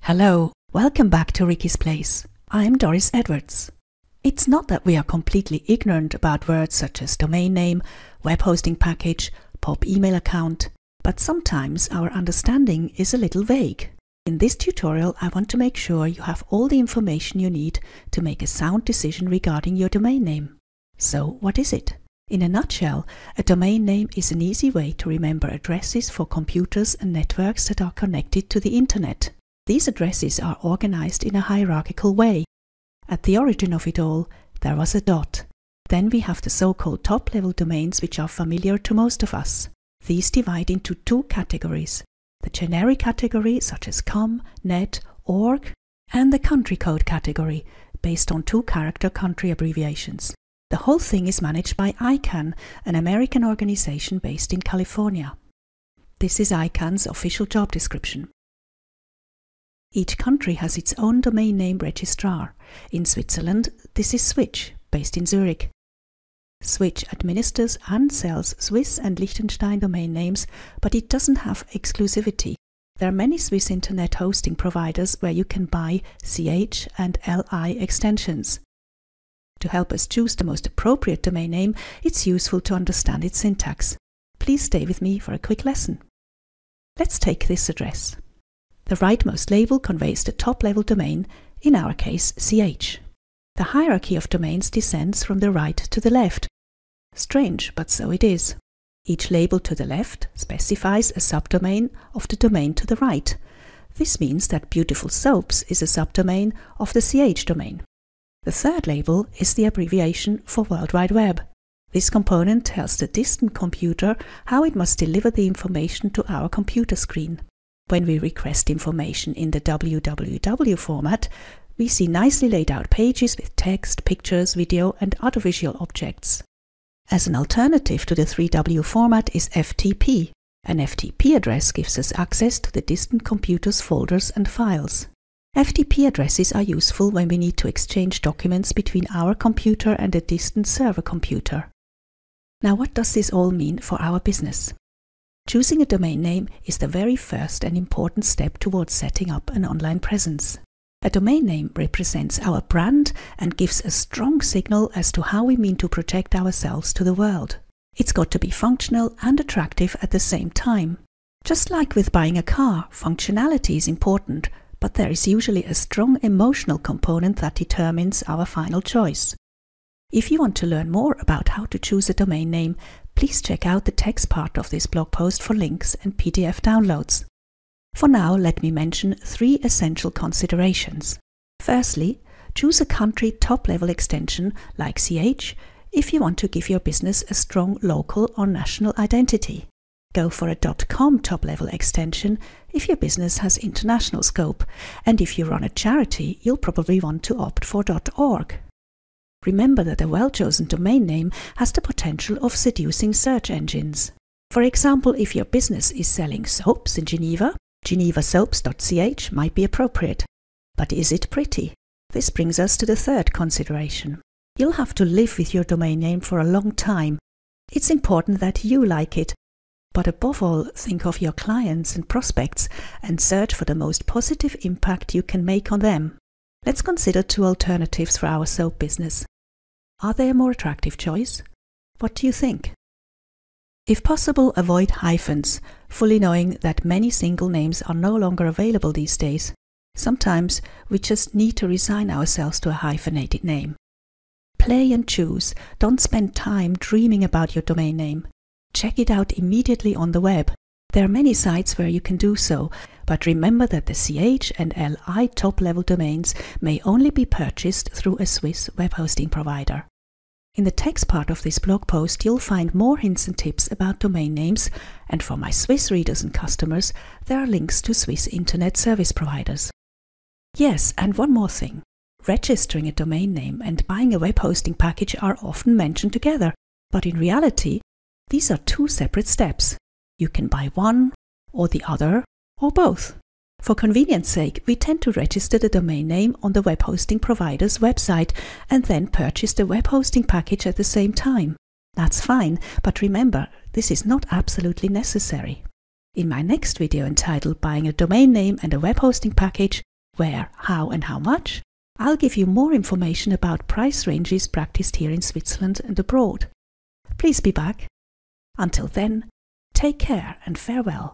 Hello, welcome back to Ricky's Place. I'm Doris Edwards. It's not that we are completely ignorant about words such as domain name, web hosting package, POP email account, but sometimes our understanding is a little vague. In this tutorial, I want to make sure you have all the information you need to make a sound decision regarding your domain name. So, what is it? In a nutshell, a domain name is an easy way to remember addresses for computers and networks that are connected to the internet. These addresses are organized in a hierarchical way. At the origin of it all, there was a dot. Then we have the so-called top-level domains, which are familiar to most of us. These divide into two categories: the generic category, such as com, net, org, and the country code category, based on two-character country abbreviations. The whole thing is managed by ICANN, an American organization based in California. This is ICANN's official job description. Each country has its own domain name registrar. In Switzerland, this is Switch, based in Zurich. Switch administers and sells Swiss and Liechtenstein domain names, but it doesn't have exclusivity. There are many Swiss internet hosting providers where you can buy CH and LI extensions. To help us choose the most appropriate domain name, it's useful to understand its syntax. Please stay with me for a quick lesson. Let's take this address. The rightmost label conveys the top-level domain, in our case CH. The hierarchy of domains descends from the right to the left. Strange, but so it is. Each label to the left specifies a subdomain of the domain to the right. This means that Beautiful Soaps is a subdomain of the CH domain. The third label is the abbreviation for World Wide Web. This component tells the distant computer how it must deliver the information to our computer screen. When we request information in the www format, we see nicely laid out pages with text, pictures, video, and other visual objects. As an alternative to the 3W format is FTP. An FTP address gives us access to the distant computer's folders and files. FTP addresses are useful when we need to exchange documents between our computer and a distant server computer. Now, what does this all mean for our business? Choosing a domain name is the very first and important step towards setting up an online presence. A domain name represents our brand and gives a strong signal as to how we mean to project ourselves to the world. It's got to be functional and attractive at the same time. Just like with buying a car, functionality is important, but there is usually a strong emotional component that determines our final choice. If you want to learn more about how to choose a domain name, please check out the text part of this blog post for links and PDF downloads. For now, let me mention 3 essential considerations. Firstly, choose a country top-level extension like CH if you want to give your business a strong local or national identity. Go for a .com top-level extension if your business has international scope, and if you run a charity, you'll probably want to opt for .org. Remember that a well-chosen domain name has the potential of seducing search engines. For example, if your business is selling soaps in Geneva, genevasoaps.ch might be appropriate. But is it pretty? This brings us to the third consideration. You'll have to live with your domain name for a long time. It's important that you like it. But above all, think of your clients and prospects and search for the most positive impact you can make on them. Let's consider 2 alternatives for our soap business. Are they a more attractive choice? What do you think? If possible, avoid hyphens, fully knowing that many single names are no longer available these days. Sometimes we just need to resign ourselves to a hyphenated name. Play and choose. Don't spend time dreaming about your domain name. Check it out immediately on the web. There are many sites where you can do so, but remember that the CH and LI top-level domains may only be purchased through a Swiss web hosting provider. In the text part of this blog post, you'll find more hints and tips about domain names, and for my Swiss readers and customers, there are links to Swiss internet service providers. Yes, and one more thing. Registering a domain name and buying a web hosting package are often mentioned together, but in reality, these are 2 separate steps. You can buy one, or the other, or both. For convenience sake, we tend to register the domain name on the web hosting provider's website and then purchase the web hosting package at the same time. That's fine, but remember, this is not absolutely necessary. In my next video entitled Buying a Domain Name and a Web Hosting Package, where, how and how much, I'll give you more information about price ranges practiced here in Switzerland and abroad. Please be back. Until then, take care and farewell.